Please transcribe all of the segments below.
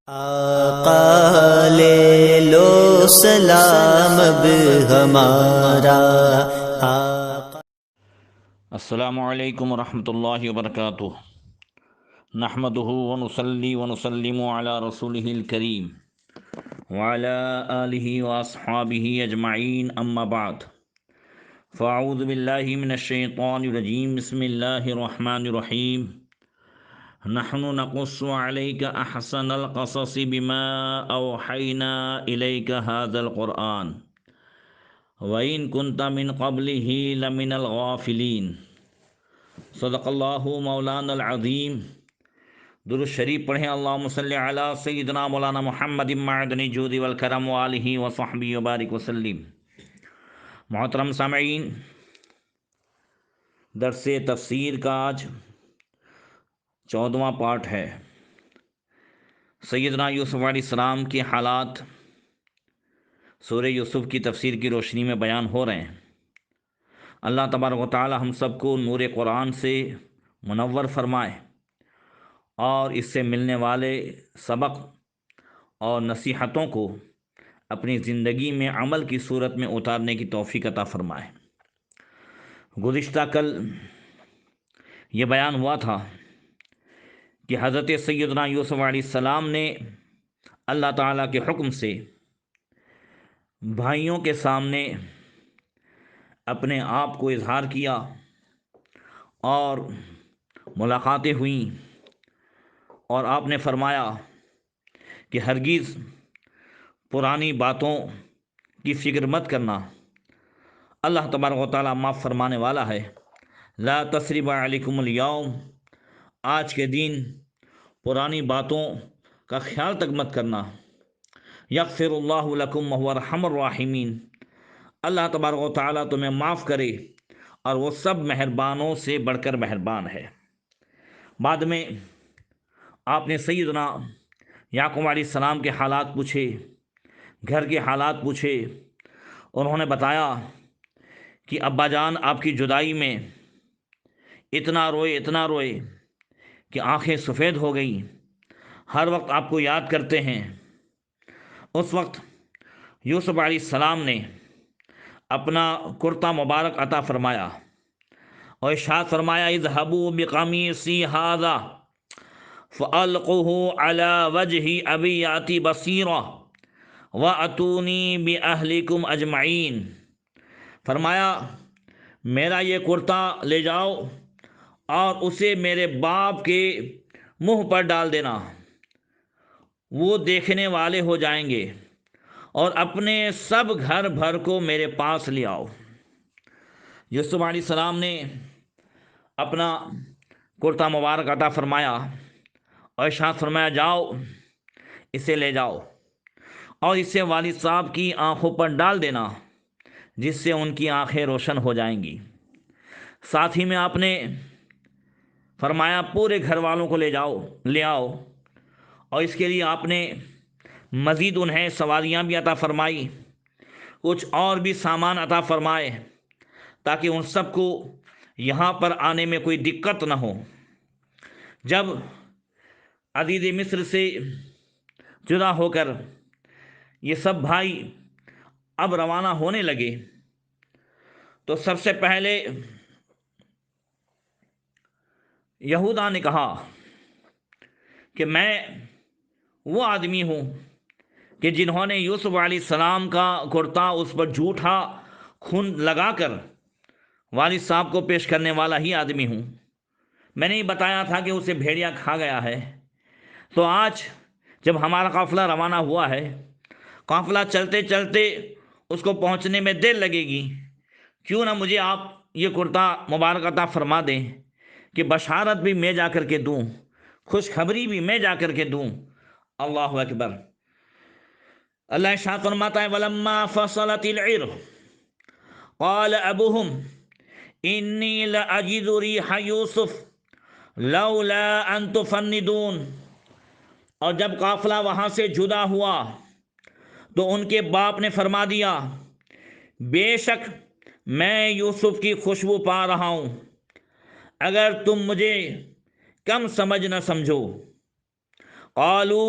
آقا لے لو سلام اب ہمارا آقا۔ السلام علیکم ورحمۃ اللہ وبرکاتہ۔ نحمدہ ونصلی ونسلم علی رسولہ الکریم وعلی آلہ واصحابہ اجمعین، اما بعد فاعوذ باللہ من الشیطان الرجیم، بسم اللہ الرحمن الرحیم۔ نحن نقص علیک احسن القصص بما اوحینا الیک ھذا القرآن وَإِن كُنْتَ مِن قَبْلِهِ لَمِنَ الْغَافِلِينَ۔ صدق اللہ مولانا العظیم۔ درود شریف پڑھیں، اللہم صلی علی سیدنا مولانا محمد معدن الجود والکرم وآلہ وصحبہ وبارک وسلم۔ محترم سامعین، درس تفسیر کا آج 14واں پارٹ ہے۔ سیدنا یوسف علیہ السلام کے حالات سورہ یوسف کی تفسیر کی روشنی میں بیان ہو رہے ہیں۔ اللہ تبارک و تعالی ہم سب کو نور قرآن سے منور فرمائے اور اس سے ملنے والے سبق اور نصیحتوں کو اپنی زندگی میں عمل کی صورت میں اتارنے کی توفیق عطا فرمائے۔ گزشتہ کل یہ بیان ہوا تھا کہ حضرت سیدنا یوسف علیہ السلام نے اللہ تعالیٰ کے حکم سے بھائیوں کے سامنے اپنے آپ کو اظہار کیا اور ملاقاتیں ہوئیں، اور آپ نے فرمایا کہ ہرگز پرانی باتوں کی فکر مت کرنا، اللہ تبارک و تعالیٰ معاف فرمانے والا ہے۔ لا تثریب علیکم اليوم، آج کے دن پرانی باتوں کا خیال تک مت کرنا۔ یغفر اللہ لکم وہو ارحم الراحمین، اللہ تبارک و تعالیٰ تمہیں معاف کرے اور وہ سب مہربانوں سے بڑھ کر مہربان ہے۔ بعد میں آپ نے سیدنا یعقوب علیہ السلام کے حالات پوچھے، گھر کے حالات پوچھے۔ انہوں نے بتایا کہ ابا جان آپ کی جدائی میں اتنا روئے کہ آنکھیں سفید ہو گئیں، ہر وقت آپ کو یاد کرتے ہیں۔ اس وقت یوسف علیہ السلام نے اپنا کرتا مبارک عطا فرمایا اور ارشاد فرمایا، اذهبوا بقمیصی ھذا فألقوه علی وجہ ابی یأتی بصیرا وأتونی بأہلکم اجمعین۔ فرمایا میرا یہ کرتا لے جاؤ اور اسے میرے باپ کے منہ پر ڈال دینا، وہ دیکھنے والے ہو جائیں گے، اور اپنے سب گھر بھر کو میرے پاس لے آؤ۔ یوسف علیہ السلام نے اپنا کرتا مبارک عطا فرمایا اور ارشاد فرمایا، جاؤ اسے لے جاؤ اور اسے والد صاحب کی آنکھوں پر ڈال دینا، جس سے ان کی آنکھیں روشن ہو جائیں گی۔ ساتھ ہی میں آپ نے فرمایا پورے گھر والوں کو لے آؤ، اور اس کے لیے آپ نے مزید انہیں سواریاں بھی عطا فرمائی، کچھ اور بھی سامان عطا فرمائے تاکہ ان سب کو یہاں پر آنے میں کوئی دقت نہ ہو۔ جب عزیز مصر سے جدا ہو کر یہ سب بھائی اب روانہ ہونے لگے تو سب سے پہلے یہودا نے کہا کہ میں وہ آدمی ہوں کہ جنہوں نے یوسف علیہ السلام کا کرتا اس پر جھوٹا خون لگا کر والد صاحب کو پیش کرنے والا ہی آدمی ہوں۔ میں نے ہی بتایا تھا کہ اسے بھیڑیا کھا گیا ہے۔ تو آج جب ہمارا قافلہ روانہ ہوا ہے، قافلہ چلتے چلتے اس کو پہنچنے میں دیر لگے گی، کیوں نہ مجھے آپ یہ کرتا مبارک عطا فرما دیں کہ بشارت بھی میں جا کر کے دوں، خوشخبری بھی میں جا کر کے دوں۔ اللہ اکبر۔ اللہ ارشاد فرماتا ہے، وَلَمَّا فَصَلَتِ الْعِيرُ قَالَ أَبُوهُمْ إِنِّي لَأَجِدُ رِيحَ يُوسُفَ لَوْلَا أَن تُفَنِّدُونِ۔ اور جب قافلہ وہاں سے جدا ہوا تو ان کے باپ نے فرما دیا، بے شک میں یوسف کی خوشبو پا رہا ہوں، اگر تم مجھے کم سمجھ نہ سمجھو۔ قالوا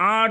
8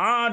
8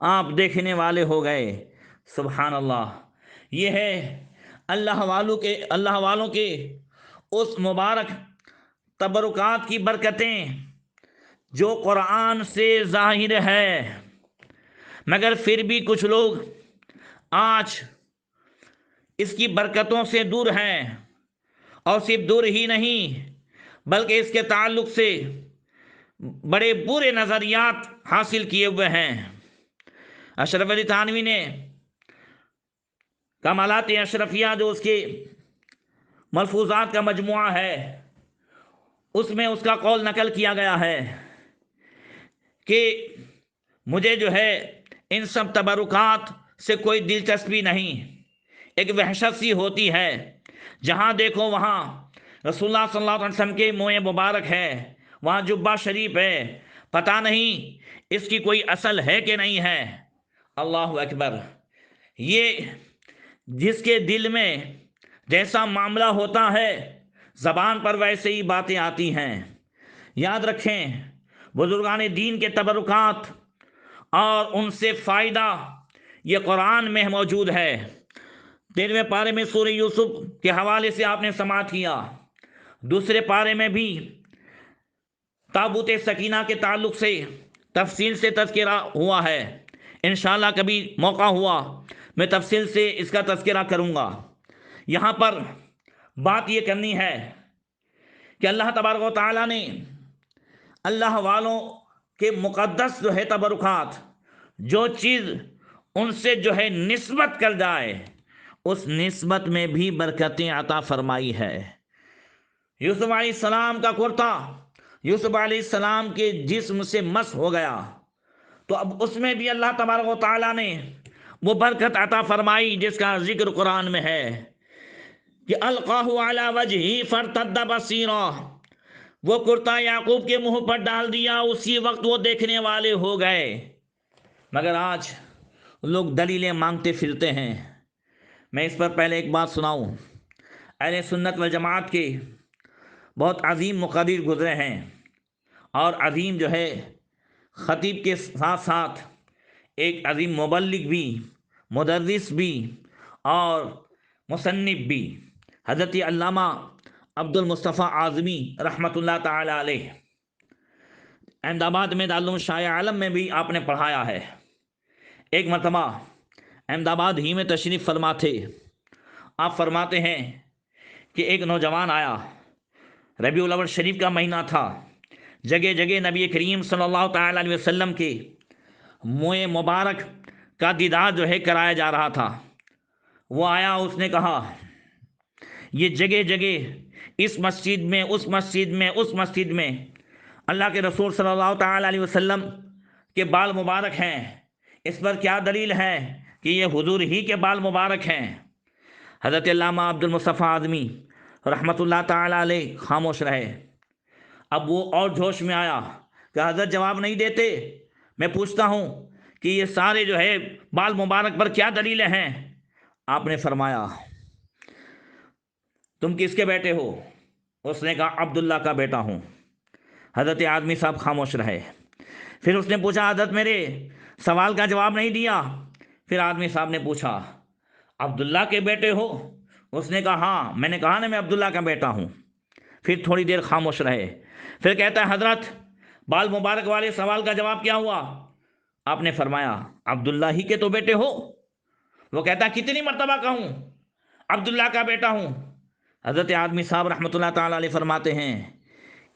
آپ دیکھنے والے ہو گئے۔ سبحان اللہ، یہ ہے اللہ والوں کے اس مبارک تبرکات کی برکتیں جو قرآن سے ظاہر ہے، مگر پھر بھی کچھ لوگ آج اس کی برکتوں سے دور ہیں، اور صرف دور ہی نہیں بلکہ اس کے تعلق سے بڑے برے نظریات حاصل کیے ہوئے ہیں۔ اشرف علی تھانوی نے کمالات اشرفیہ جو اس کے ملفوظات کا مجموعہ ہے، اس میں اس کا قول نقل کیا گیا ہے کہ مجھے جو ہے ان سب تبرکات سے کوئی دلچسپی نہیں، ایک وحشت سی ہوتی ہے، جہاں دیکھو وہاں رسول اللہ صلی اللہ علیہ وسلم کے منہ مبارک ہے، وہاں جبہ شریف ہے، پتہ نہیں اس کی کوئی اصل ہے کہ نہیں ہے۔ اللہ اکبر، یہ جس کے دل میں جیسا معاملہ ہوتا ہے زبان پر ویسے ہی باتیں آتی ہیں۔ یاد رکھیں، بزرگان دین کے تبرکات اور ان سے فائدہ یہ قرآن میں موجود ہے۔ 13ویں پارے میں سورہ یوسف کے حوالے سے آپ نے سماعت کیا، دوسرے پارے میں بھی تابوت سکینہ کے تعلق سے تفصیل سے تذکرہ ہوا ہے۔ انشاءاللہ کبھی موقع ہوا میں تفصیل سے اس کا تذکرہ کروں گا۔ یہاں پر بات یہ کرنی ہے کہ اللہ تبارک و تعالیٰ نے اللہ والوں کے مقدس جو ہے تبرکات، جو چیز ان سے جو ہے نسبت کر جائے اس نسبت میں بھی برکتیں عطا فرمائی ہے۔ یوسف علیہ السلام کا کرتا یوسف علیہ السلام کے جسم سے مس ہو گیا، تو اب اس میں بھی اللہ تبارک و تعالیٰ نے وہ برکت عطا فرمائی جس کا ذکر قرآن میں ہے کہ القاہ علی وجہہ فارتد بصیرا، وہ کرتا یعقوب کے منہ پر ڈال دیا، اسی وقت وہ دیکھنے والے ہو گئے۔ مگر آج لوگ دلیلیں مانگتے پھرتے ہیں۔ میں اس پر پہلے ایک بات سناؤں، اہل سنت والجماعت کے بہت عظیم مقرر گزرے ہیں، اور عظیم جو ہے خطیب کے ساتھ ساتھ ایک عظیم مبلغ بھی، مدرس بھی اور مصنف بھی، حضرت علامہ عبد المصطفیٰ اعظمی رحمۃ اللہ تعالی علیہ، احمد آباد میں دارالعلوم شاہ عالم میں بھی آپ نے پڑھایا ہے۔ ایک مرتبہ احمد آباد ہی میں تشریف فرما تھے، آپ فرماتے ہیں کہ ایک نوجوان آیا، ربیع الاول شریف کا مہینہ تھا، جگہ جگہ نبی کریم صلی اللہ تعالی علیہ وسلم کے منہ مبارک کا دیدار جو ہے کرایا جا رہا تھا۔ وہ آیا، اس نے کہا یہ جگہ جگہ اس مسجد میں، اس مسجد میں، اس مسجد میں اللہ کے رسول صلی اللہ تعالی علیہ وسلم کے بال مبارک ہیں، اس پر کیا دلیل ہے کہ یہ حضور ہی کے بال مبارک ہیں؟ حضرت علامہ عبد المصطفیٰ اعظمی رحمۃ اللہ تعالی علیہ خاموش رہے۔ اب وہ اور جوش میں آیا کہ حضرت جواب نہیں دیتے، میں پوچھتا ہوں کہ یہ سارے جو ہے بال مبارک پر کیا دلیلیں ہیں؟ آپ نے فرمایا تم کس کے بیٹے ہو؟ اس نے کہا عبداللہ کا بیٹا ہوں۔ حضرت اعظمی صاحب خاموش رہے۔ پھر اس نے پوچھا حضرت میرے سوال کا جواب نہیں دیا۔ پھر اعظمی صاحب نے پوچھا عبداللہ کے بیٹے ہو؟ اس نے کہا ہاں، میں نے کہا نا میں عبداللہ کا بیٹا ہوں۔ پھر تھوڑی دیر خاموش رہے، پھر کہتا ہے حضرت بال مبارک والے سوال کا جواب کیا ہوا؟ آپ نے فرمایا عبداللہ ہی کے تو بیٹے ہو۔ وہ کہتا ہے کتنی مرتبہ کہوں عبداللہ کا بیٹا ہوں؟ حضرت اعظمی صاحب رحمۃ اللہ تعالی علیہ فرماتے ہیں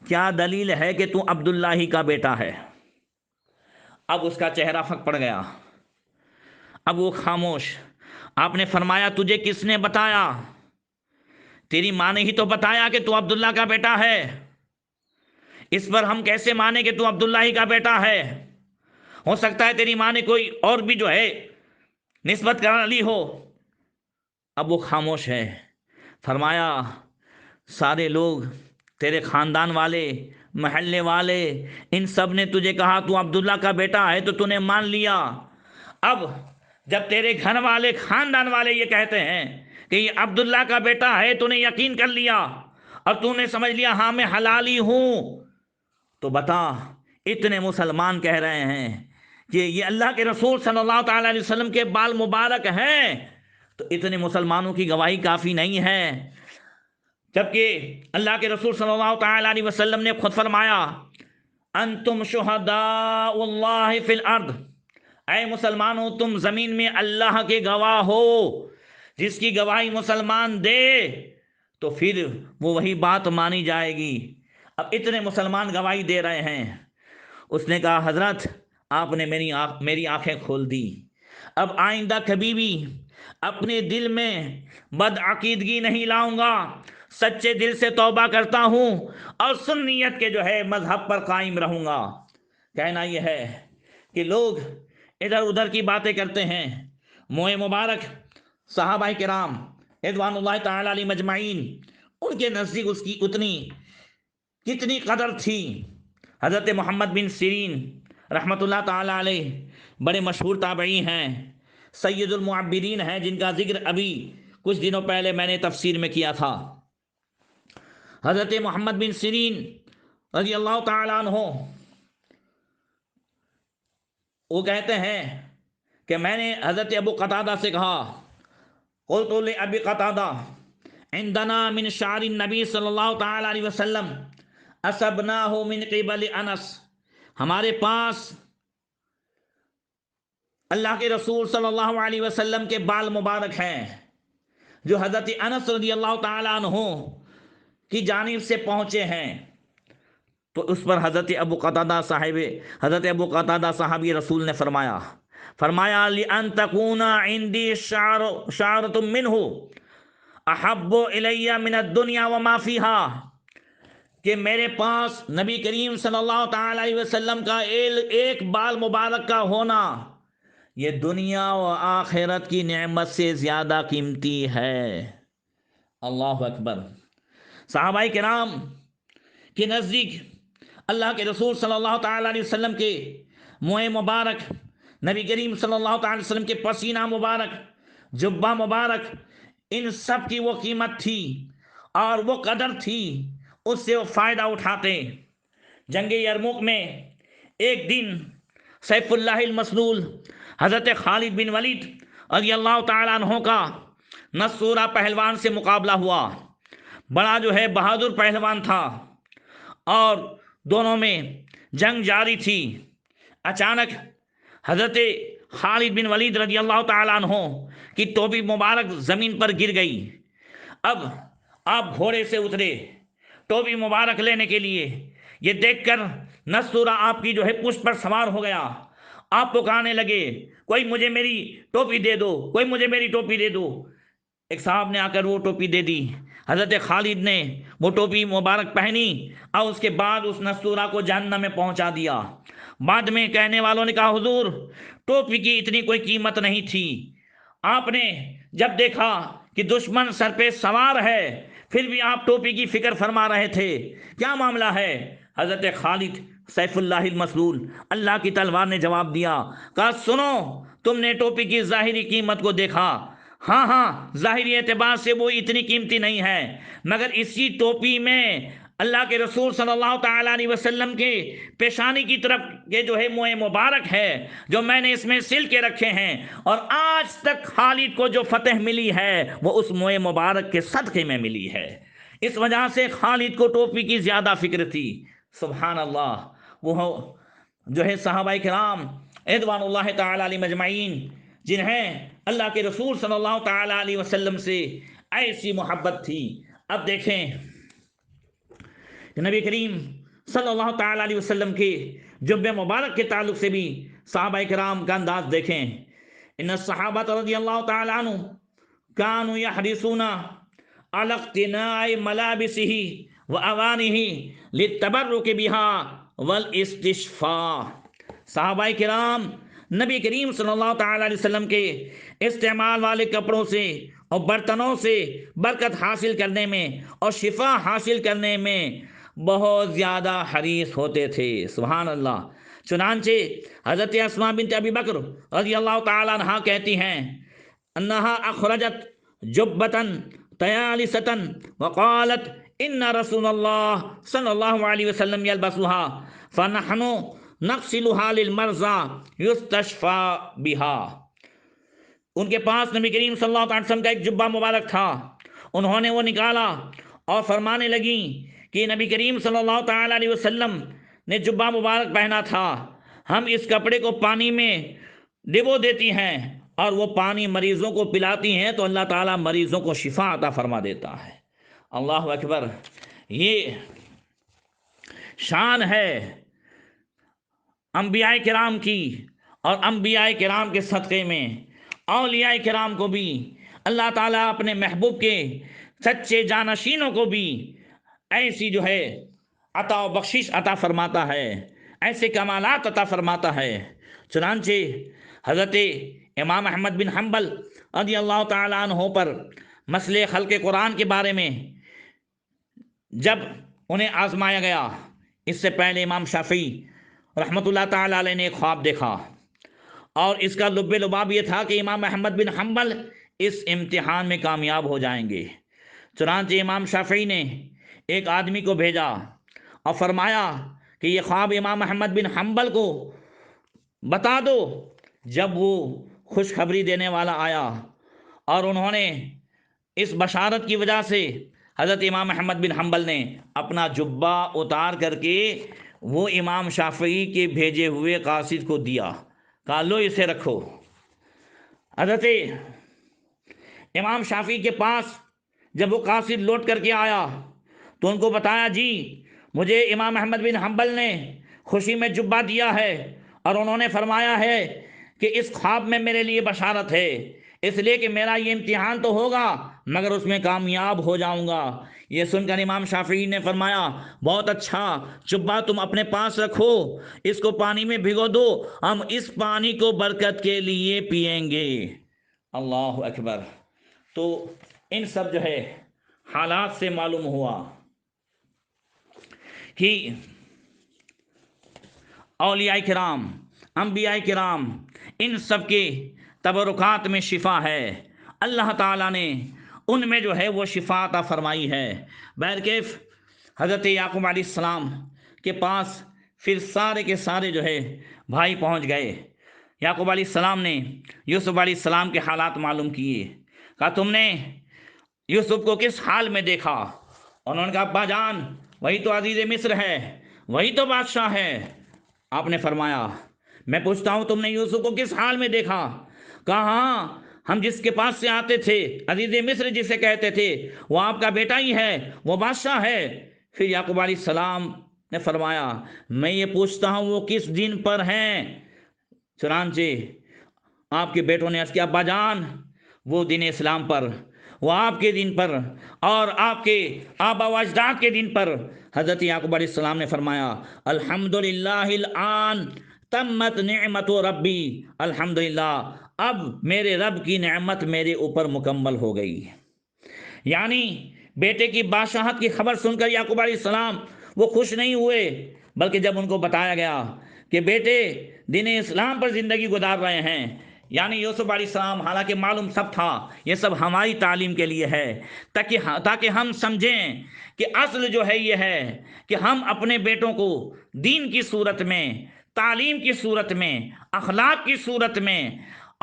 کیا دلیل ہے کہ تو عبداللہ ہی کا بیٹا ہے؟ اب اس کا چہرہ پھک پڑ گیا، اب وہ خاموش۔ آپ نے فرمایا تجھے کس نے بتایا؟ تیری ماں نے ہی تو بتایا کہ تو عبداللہ کا بیٹا ہے۔ اس پر ہم کیسے مانیں کہ تو عبداللہ ہی کا بیٹا ہے؟ ہو سکتا ہے تیری ماں نے کوئی اور بھی جو ہے نسبت کرا لی ہو۔ اب وہ خاموش ہے۔ فرمایا سارے لوگ، تیرے خاندان والے، محلے والے، ان سب نے تجھے کہا تو عبداللہ کا بیٹا ہے تو نے مان لیا۔ اب جب تیرے گھر والے، خاندان والے یہ کہتے ہیں کہ یہ عبداللہ کا بیٹا ہے، تو نے یقین کر لیا اور تو نے سمجھ لیا ہاں میں حلالی ہوں، تو بتا اتنے مسلمان کہہ رہے ہیں کہ یہ اللہ کے رسول صلی اللہ تعالیٰ علیہ وسلم کے بال مبارک ہیں، تو اتنے مسلمانوں کی گواہی کافی نہیں ہے، جبکہ اللہ کے رسول صلی اللہ تعالیٰ علیہ وسلم نے خود فرمایا انتم شہداء اللہ فی الارض، اے مسلمانوں تم زمین میں اللہ کے گواہ ہو، جس کی گواہی مسلمان دے تو پھر وہ وہی بات مانی جائے گی۔ اب اتنے مسلمان گواہی دے رہے ہیں۔ اس نے کہا حضرت آپ نے میری آنکھیں کھول دی، اب آئندہ کبھی بھی اپنے دل میں بدعقیدگی نہیں لاؤں گا، سچے دل سے توبہ کرتا ہوں اور سنیت کے جو ہے مذہب پر قائم رہوں گا۔ کہنا یہ ہے کہ لوگ ادھر ادھر کی باتیں کرتے ہیں۔ موئے مبارک صحابہ کرام رضوان اللہ تعالی علیہ مجمعین، ان کے نزدیک اس کی کتنی قدر تھی۔ حضرت محمد بن سیرین رحمۃ اللہ تعالی علیہ بڑے مشہور تابعی ہیں، سید المعبرین ہیں، جن کا ذکر ابھی کچھ دنوں پہلے میں نے تفسیر میں کیا تھا۔ حضرت محمد بن سیرین رضی اللہ تعالی عنہ وہ کہتے ہیں کہ میں نے حضرت ابو قتادہ سے کہا قلت لأبی قتادہ عندنا من شعر النبی صلی اللہ تعالی علیہ وسلم اصبناہ من قبل انس، ہمارے پاس اللہ کے رسول صلی اللہ علیہ وسلم کے بال مبارک ہیں جو حضرت انس رضی اللہ تعالی عنہ کی جانب سے پہنچے ہیں۔ تو اس پر حضرت ابو قتادہ صحابی رسول نے فرمایا لِأَن تَكُونَ عِنْدِي شَعْرَةٌ مِّنْهُ أَحَبُّ إِلَيَّ مِنَ الدُّنْيَا وَمَا فِيهَا، کہ میرے پاس نبی کریم صلی اللہ تعالی علیہ وسلم کا ایک بال مبارک کا ہونا یہ دنیا و آخرت کی نعمت سے زیادہ قیمتی ہے۔ اللہ اکبر۔ صحابہ کرام کے نزدیک اللہ کے رسول صلی اللہ تعالی علیہ وسلم کے موئے مبارک، نبی کریم صلی اللہ تعالی علیہ وسلم کے پسینہ مبارک، جبہ مبارک، ان سب کی وہ قیمت تھی اور وہ قدر تھی، اس سے وہ فائدہ اٹھاتے۔ جنگ یرموک میں ایک دن سیف اللہ المسلول حضرت خالد بن ولید رضی اللہ تعالیٰ عنہ کا نصورہ پہلوان سے مقابلہ ہوا۔ بڑا جو ہے بہادر پہلوان تھا اور دونوں میں جنگ جاری تھی۔ اچانک حضرت خالد بن ولید رضی اللہ تعالیٰ عنہ کی ٹوپی مبارک زمین پر گر گئی۔ اب آپ گھوڑے سے اترے ٹوپی مبارک لینے کے لیے، یہ دیکھ کر نصورہ آپ کی جو ہے پشت پر سوار ہو گیا۔ آپ پکارنے لگے کوئی مجھے میری ٹوپی دے دو، کوئی مجھے میری ٹوپی دے دو۔ ایک صاحب نے آ کر وہ ٹوپی دے دی۔ حضرت خالد نے وہ ٹوپی مبارک پہنی اور اس کے بعد اس نصورہ کو جہنم میں پہنچا دیا۔ بعد میں کہنے والوں نے کہا حضور ٹوپی کی اتنی کوئی قیمت نہیں تھی، آپ نے جب دیکھا کہ دشمن سر پہ سوار ہے پھر بھی آپ ٹوپی کی فکر فرما رہے تھے، کیا معاملہ ہے؟ حضرت خالد سیف اللہ المسلول اللہ کی تلوار نے جواب دیا، کہا سنو تم نے ٹوپی کی ظاہری قیمت کو دیکھا، ہاں ظاہری اعتبار سے وہ اتنی قیمتی نہیں ہے، مگر اسی ٹوپی میں اللہ کے رسول صلی اللہ تعالیٰ علیہ وسلم کے پیشانی کی طرف یہ جو ہے موئے مبارک ہے جو میں نے اس میں سل کے رکھے ہیں، اور آج تک خالد کو جو فتح ملی ہے وہ اس موئے مبارک کے صدقے میں ملی ہے۔ اس وجہ سے خالد کو ٹوپی کی زیادہ فکر تھی۔ سبحان اللہ۔ وہ جو ہے صحابہ کرام رضوان اللہ تعالی علیہ مجمعین جنہیں اللہ کے رسول صلی اللہ تعالی علیہ وسلم سے ایسی محبت تھی۔ اب دیکھیں کہ نبی کریم صلی اللہ تعالی علیہ وسلم کے جبہ مبارک کے تعلق سے بھی صحابہ کرام کا انداز دیکھیں۔ ان الصحابہ رضی اللہ تعالی عنہ كانوا يحرصون على اقتناء ملابسه وأوانه للتبرك بها والاستشفاء۔ صحابہ کرام نبی کریم صلی اللہ تعالی علیہ وسلم کے استعمال والے کپڑوں سے اور برتنوں سے برکت حاصل کرنے میں اور شفا حاصل کرنے میں بہت زیادہ حریص ہوتے تھے۔ سبحان اللہ۔ چنانچہ حضرت اسماء بنت ابی بکر رضی اللہ تعالی عنہا کہتی ہیں انہا اخرجت جبتن طیالستن وقالت ان رسول اللہ صلی اللہ علیہ وسلم یلبسها فنحن نغسلها للمرضى یستشفى بها۔ ان کے پاس نبی کریم صلی اللہ علیہ وسلم کا ایک جبہ مبارک تھا، انہوں نے وہ نکالا اور فرمانے لگیں کہ نبی کریم صلی اللہ تعالی علیہ وسلم نے جبہ مبارک پہنا تھا، ہم اس کپڑے کو پانی میں ڈبو دیتی ہیں اور وہ پانی مریضوں کو پلاتی ہیں تو اللہ تعالیٰ مریضوں کو شفا عطا فرما دیتا ہے۔ اللہ اکبر، یہ شان ہے انبیاء کرام کی، اور انبیاء کرام کے صدقے میں اولیاء کرام کو بھی اللہ تعالیٰ اپنے محبوب کے سچے جانشینوں کو بھی ایسی جو ہے عطا و بخشش عطا فرماتا ہے، ایسے کمالات عطا فرماتا ہے۔ چنانچہ حضرت امام احمد بن حنبل رضی اللہ تعالیٰ عنہ پر مسئلے خلق قرآن کے بارے میں جب انہیں آزمایا گیا، اس سے پہلے امام شافعی رحمۃ اللہ تعالیٰ علیہ نے ایک خواب دیکھا، اور اس کا لب لباب یہ تھا کہ امام احمد بن حنبل اس امتحان میں کامیاب ہو جائیں گے۔ چنانچہ امام شافعی نے ایک آدمی کو بھیجا اور فرمایا کہ یہ خواب امام احمد بن حنبل کو بتا دو۔ جب وہ خوشخبری دینے والا آیا اور انہوں نے اس بشارت کی وجہ سے حضرت امام احمد بن حنبل نے اپنا جبہ اتار کر کے وہ امام شافعی کے بھیجے ہوئے قاصد کو دیا، کہا لو اسے رکھو۔ حضرت امام شافعی کے پاس جب وہ قاصد لوٹ کر کے آیا تو ان کو بتایا جی مجھے امام احمد بن حنبل نے خوشی میں جبہ دیا ہے اور انہوں نے فرمایا ہے کہ اس خواب میں میرے لیے بشارت ہے، اس لیے کہ میرا یہ امتحان تو ہوگا مگر اس میں کامیاب ہو جاؤں گا۔ یہ سن کر امام شافعی نے فرمایا بہت اچھا، جبہ تم اپنے پاس رکھو، اس کو پانی میں بھگو دو، ہم اس پانی کو برکت کے لیے پئیں گے۔ اللہ اکبر۔ تو ان سب جو ہے حالات سے معلوم ہوا کہ اولیاء کرام، انبیاء کرام، ان سب کے تبرکات میں شفا ہے، اللہ تعالیٰ نے ان میں جو ہے وہ شفا عطا فرمائی ہے۔ بہرکیف حضرت یعقوب علیہ السلام کے پاس پھر سارے کے سارے جو ہے بھائی پہنچ گئے۔ یعقوب علیہ السلام نے یوسف علیہ السلام کے حالات معلوم کیے، کہا تم نے یوسف کو کس حال میں دیکھا؟ انہوں نے کہا ابا جان وہی تو عزیز مصر ہے، وہی تو بادشاہ ہے۔ آپ نے فرمایا میں پوچھتا ہوں تم نے یوسف کو کس حال میں دیکھا؟ کہا ہاں، ہم جس کے پاس سے آتے تھے، عزیز مصر جسے کہتے تھے، وہ آپ کا بیٹا ہی ہے، وہ بادشاہ ہے۔ پھر یعقوب علیہ السلام نے فرمایا میں یہ پوچھتا ہوں وہ کس دن پر ہیں؟ چنانچہ آپ کے بیٹوں نے عرض کیا ابا جان وہ دین اسلام پر، وہ آپ کے دن پر اور آپ کے آبا و اجداد کے دن پر۔ حضرت یعقوب علیہ السلام نے فرمایا الحمدللہ الآن تمت نعمت ربی، الحمدللہ اب میرے رب کی نعمت میرے اوپر مکمل ہو گئی۔ یعنی بیٹے کی بادشاہت کی خبر سن کر یعقوب علیہ السلام وہ خوش نہیں ہوئے، بلکہ جب ان کو بتایا گیا کہ بیٹے دین اسلام پر زندگی گزار رہے ہیں، یعنی یوسف علیہ السلام حالانکہ معلوم سب تھا یہ سب ہماری تعلیم کے لیے ہے، تاکہ ہم سمجھیں کہ اصل جو ہے یہ ہے کہ ہم اپنے بیٹوں کو دین کی صورت میں، تعلیم کی صورت میں، اخلاق کی صورت میں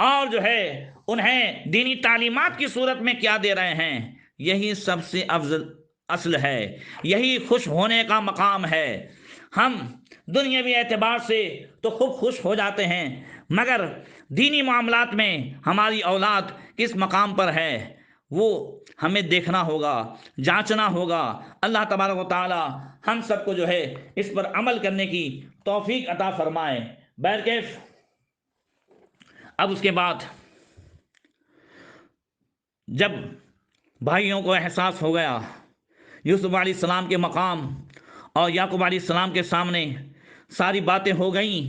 اور جو ہے انہیں دینی تعلیمات کی صورت میں کیا دے رہے ہیں، یہی سب سے افضل اصل ہے، یہی خوش ہونے کا مقام ہے۔ ہم دنیاوی اعتبار سے تو خوب خوش ہو جاتے ہیں مگر دینی معاملات میں ہماری اولاد کس مقام پر ہے وہ ہمیں دیکھنا ہوگا، جانچنا ہوگا۔ اللہ تبارک و تعالی ہم سب کو جو ہے اس پر عمل کرنے کی توفیق عطا فرمائے۔ بہرکیف اب اس کے بعد جب بھائیوں کو احساس ہو گیا یوسف علیہ السلام کے مقام اور یعقوب علیہ السلام کے سامنے ساری باتیں ہو گئیں،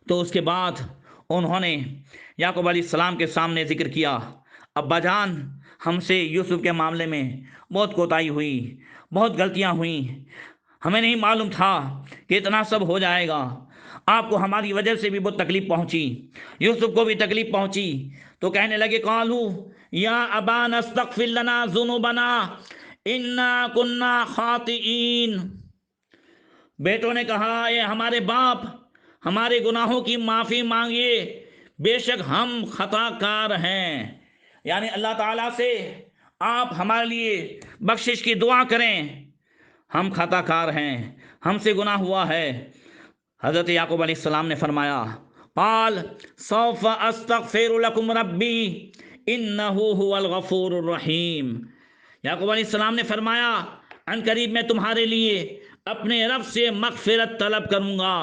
تو اس کے بعد انہوں نے یعقوب علیہ السلام کے سامنے ذکر کیا ابا جان ہم سے یوسف کے معاملے میں بہت کوتاہی ہوئی، بہت غلطیاں ہوئیں، ہمیں نہیں معلوم تھا کہ اتنا سب ہو جائے گا، آپ کو ہماری وجہ سے بھی بہت تکلیف پہنچی، یوسف کو بھی تکلیف پہنچی۔ تو کہنے لگے قالوا یا ابانا استغفر لنا ذنوبنا انا کنا خاطئین، بیٹوں نے کہا اے ہمارے باپ ہمارے گناہوں کی معافی مانگیے، بے شک ہم خطا کار ہیں۔ یعنی اللہ تعالیٰ سے آپ ہمارے لیے بخشش کی دعا کریں، ہم خطا کار ہیں، ہم سے گناہ ہوا ہے۔ حضرت یعقوب علیہ السلام نے فرمایا قال سوف استغفر لکم ربی انہ هو الغفور الرحیم۔ یعقوب علیہ السلام نے فرمایا ان قریب میں تمہارے لیے اپنے رب سے مغفرت طلب کروں گا،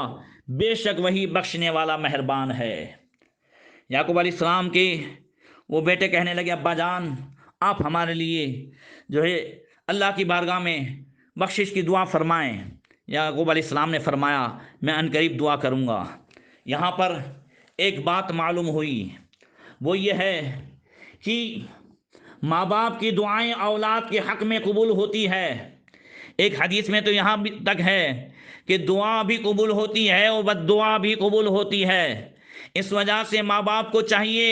بے شک وہی بخشنے والا مہربان ہے۔ یعقوب علیہ السلام کے وہ بیٹے کہنے لگے ابا جان آپ ہمارے لیے جو ہے اللہ کی بارگاہ میں بخشش کی دعا فرمائیں۔ یعقوب علیہ السلام نے فرمایا میں ان قریب دعا کروں گا۔ یہاں پر ایک بات معلوم ہوئی، وہ یہ ہے کہ ماں باپ کی دعائیں اولاد کے حق میں قبول ہوتی ہے۔ ایک حدیث میں تو یہاں تک ہے کہ دعا بھی قبول ہوتی ہے اور بد دعا بھی قبول ہوتی ہے۔ اس وجہ سے ماں باپ کو چاہیے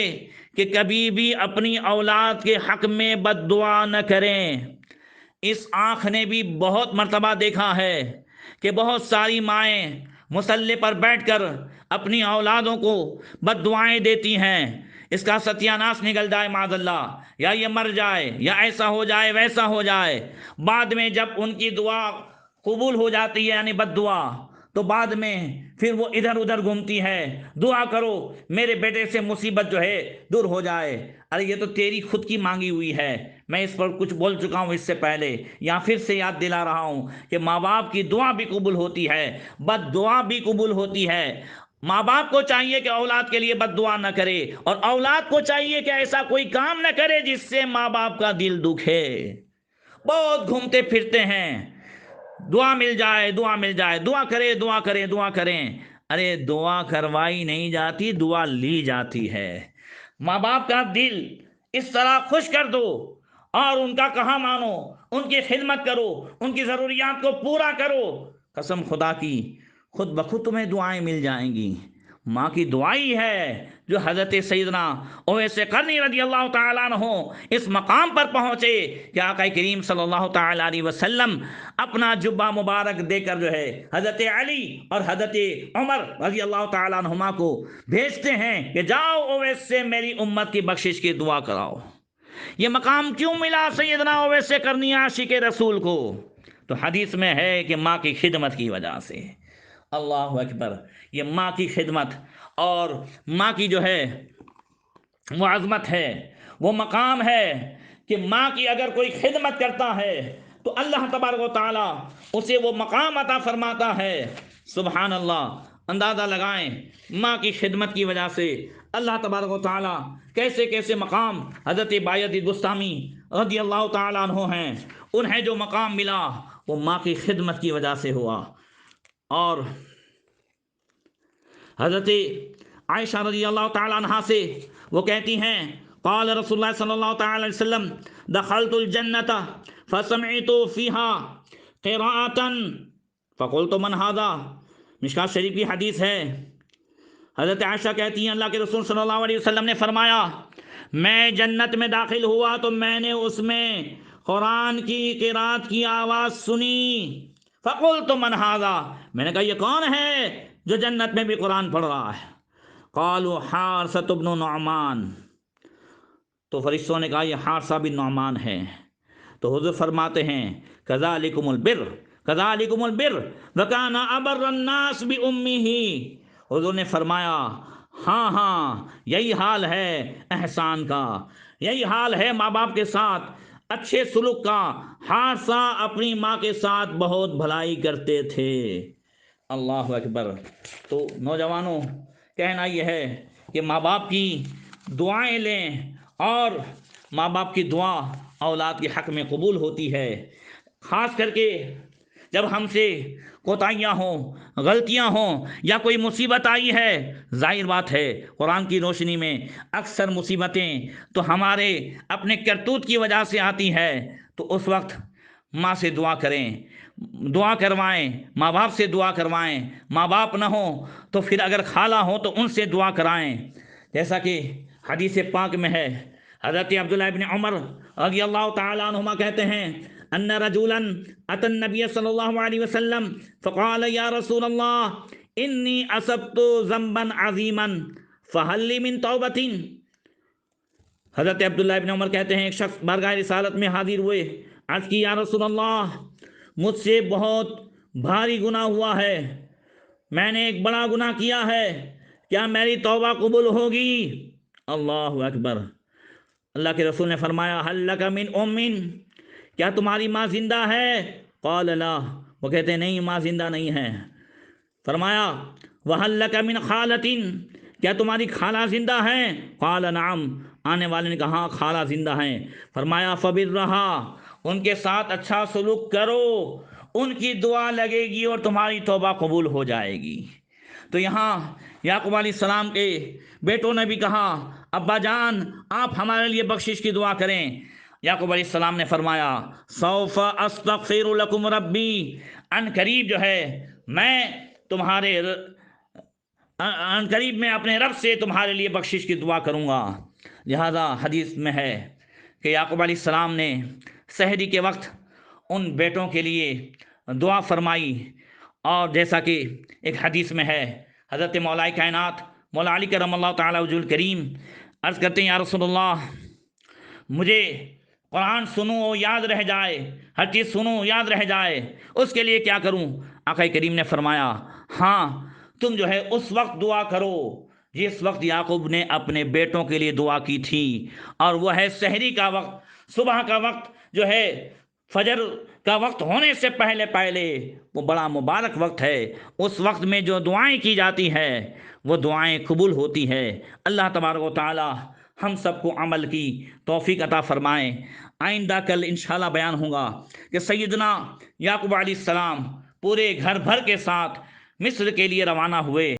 کہ کبھی بھی اپنی اولاد کے حق میں بد دعا نہ کریں۔ اس آنکھ نے بھی بہت مرتبہ دیکھا ہے کہ بہت ساری مائیں مصلی پر بیٹھ کر اپنی اولادوں کو بد دعائیں دیتی ہیں، اس کا ستیہ ناش نکل جائے معاذ اللہ، یا یہ مر جائے، یا ایسا ہو جائے ویسا ہو جائے۔ بعد میں جب ان کی دعا قبول ہو جاتی ہے یعنی بد دعا، تو بعد میں پھر وہ ادھر ادھر گھومتی ہے، دعا کرو میرے بیٹے سے مصیبت جو ہے دور ہو جائے۔ ارے یہ تو تیری خود کی مانگی ہوئی ہے، میں اس پر کچھ بول چکا ہوں اس سے پہلے، یا پھر سے یاد دلا رہا ہوں کہ ماں باپ کی دعا بھی قبول ہوتی ہے، بد دعا بھی قبول ہوتی ہے۔ ماں باپ کو چاہیے کہ اولاد کے لیے بد دعا نہ کرے، اور اولاد کو چاہیے کہ ایسا کوئی کام نہ کرے جس سے ماں باپ کا دل دکھے۔ بہت گھومتے پھرتے ہیں، دعا مل جائے دعا مل جائے، دعا کرے دعا کریں دعا کریں۔ ارے دعا کروائی نہیں جاتی، دعا لی جاتی ہے۔ ماں باپ کا دل اس طرح خوش کر دو اور ان کا کہا مانو، ان کی خدمت کرو، ان کی ضروریات کو پورا کرو، قسم خدا کی خود بخود تمہیں دعائیں مل جائیں گی۔ ماں کی دعائی ہے جو حضرت سیدنا اویس قرنی رضی اللہ تعالیٰ عنہ اس مقام پر پہنچے کہ آقا کریم صلی اللہ تعالیٰ علیہ وسلم اپنا جبہ مبارک دے کر جو ہے حضرت علی اور حضرت عمر رضی اللہ تعالیٰ عنہما کو بھیجتے ہیں کہ جاؤ اویس سے میری امت کی بخشش کی دعا کراؤ۔ یہ مقام کیوں ملا سیدنا اویس قرنی عاشق رسول کو؟ تو حدیث میں ہے کہ ماں کی خدمت کی وجہ سے۔ اللہ اکبر، یہ ماں کی خدمت اور ماں کی جو ہے وہ عظمت ہے، وہ مقام ہے کہ ماں کی اگر کوئی خدمت کرتا ہے تو اللہ تبارک و تعالیٰ اسے وہ مقام عطا فرماتا ہے۔ سبحان اللہ، اندازہ لگائیں ماں کی خدمت کی وجہ سے اللہ تبارک و تعالیٰ کیسے کیسے مقام حضرت بایزید بسطامی رضی اللہ تعالیٰ عنہ ہیں، انہیں جو مقام ملا وہ ماں کی خدمت کی وجہ سے ہوا۔ اور حضرت عائشہ رضی اللہ تعالیٰ عنہ سے وہ کہتی ہیں قال رسول اللہ صلی اللہ تعالیٰ علیہ وسلم دخلت الجنت فسمعت فيها قراءة فقلت من هذا۔ مشکوٰۃ شریف کی حدیث ہے۔ حضرت عائشہ کہتی ہیں اللہ کے رسول صلی اللہ علیہ وسلم نے فرمایا میں جنت میں داخل ہوا تو میں نے اس میں قرآن کی قرات کی آواز سنی۔ فقلت من هذا، میں نے کہا یہ کون ہے جو جنت میں بھی قرآن پڑھ رہا ہے؟ قالوا حارثة بن نعمان، تو فرشتوں نے کہا یہ حارثہ بن نعمان ہے۔ تو حضور فرماتے ہیں کذالکم البر کذالکم البر وکان ابر الناس بامہ۔ حضور نے فرمایا ہاں ہاں یہی حال ہے احسان کا، یہی حال ہے ماں باپ کے ساتھ اچھے سلوک کا۔ حارثہ اپنی ماں کے ساتھ بہت بھلائی کرتے تھے۔ اللہ اکبر۔ تو نوجوانوں کہنا یہ ہے کہ ماں باپ کی دعائیں لیں، اور ماں باپ کی دعا اولاد کے حق میں قبول ہوتی ہے، خاص کر کے جب ہم سے کوتاہیاں ہوں، غلطیاں ہوں، یا کوئی مصیبت آئی ہے۔ ظاہر بات ہے قرآن کی روشنی میں اکثر مصیبتیں تو ہمارے اپنے کرتوت کی وجہ سے آتی ہے، تو اس وقت ماں سے دعا کریں، دعا کروائیں، ماں باپ سے دعا کروائیں۔ ماں باپ نہ ہوں تو پھر اگر خالہ ہوں تو ان سے دعا کرائیں، جیسا کہ حدیث پاک میں ہے۔ حضرت عبداللہ ابن عمر رضی اللہ تعالیٰ عنہما کہتے ہیں ان رجلا اتى النبي صلی اللہ علیہ وسلم فقال یا رسول اللہ انی اصبت ذنبا عظیما فہل لی من توبۃ۔ حضرت عبداللہ ابن عمر کہتے ہیں ایک شخص بارگاہ رسالت میں حاضر ہوئے، عرض کی یا رسول اللہ مجھ سے بہت بھاری گناہ ہوا ہے، میں نے ایک بڑا گناہ کیا ہے، کیا میری توبہ قبول ہوگی؟ اللہ اکبر۔ اللہ کے رسول نے فرمایا حل لک من ام، کیا تمہاری ماں زندہ ہے؟ قال لا، وہ کہتے ہیں نہیں ماں زندہ نہیں ہے۔ فرمایا وحل لک من خالۃ، کیا تمہاری خالہ زندہ ہیں؟ قال نعم، آنے والے نے کہا ہاں خالہ زندہ ہیں۔ فرمایا فبرھا، ان کے ساتھ اچھا سلوک کرو، ان کی دعا لگے گی اور تمہاری توبہ قبول ہو جائے گی۔ تو یہاں یعقوب علیہ السلام کے بیٹوں نے بھی کہا ابا جان آپ ہمارے لیے بخشش کی دعا کریں۔ یعقوب علیہ السلام نے فرمایا سوف استغفر لکم ربی، ان قریب جو ہے میں تمہارے ان قریب میں اپنے رب سے تمہارے لیے بخشش کی دعا کروں گا۔ لہذا حدیث میں ہے کہ یعقوب علیہ السلام نے سحری کے وقت ان بیٹوں کے لیے دعا فرمائی، اور جیسا کہ ایک حدیث میں ہے حضرت مولا کائنات مولا علی کرم اللہ تعالی وجہ الکریم عرض کرتے ہیں یا رسول اللہ مجھے قرآن سنوں یاد رہ جائے، ہر چیز سنوں یاد رہ جائے، اس کے لیے کیا کروں؟ آقا کریم نے فرمایا ہاں تم جو ہے اس وقت دعا کرو جس وقت یعقوب نے اپنے بیٹوں کے لیے دعا کی تھی، اور وہ ہے سحری کا وقت، صبح کا وقت جو ہے فجر کا وقت ہونے سے پہلے پہلے، وہ بڑا مبارک وقت ہے۔ اس وقت میں جو دعائیں کی جاتی ہے وہ دعائیں قبول ہوتی ہے۔ اللہ تبارک و تعالی ہم سب کو عمل کی توفیق عطا فرمائیں۔ آئندہ کل انشاءاللہ بیان ہوگا کہ سیدنا یعقوب علیہ السلام پورے گھر بھر کے ساتھ مصر کے لیے روانہ ہوئے۔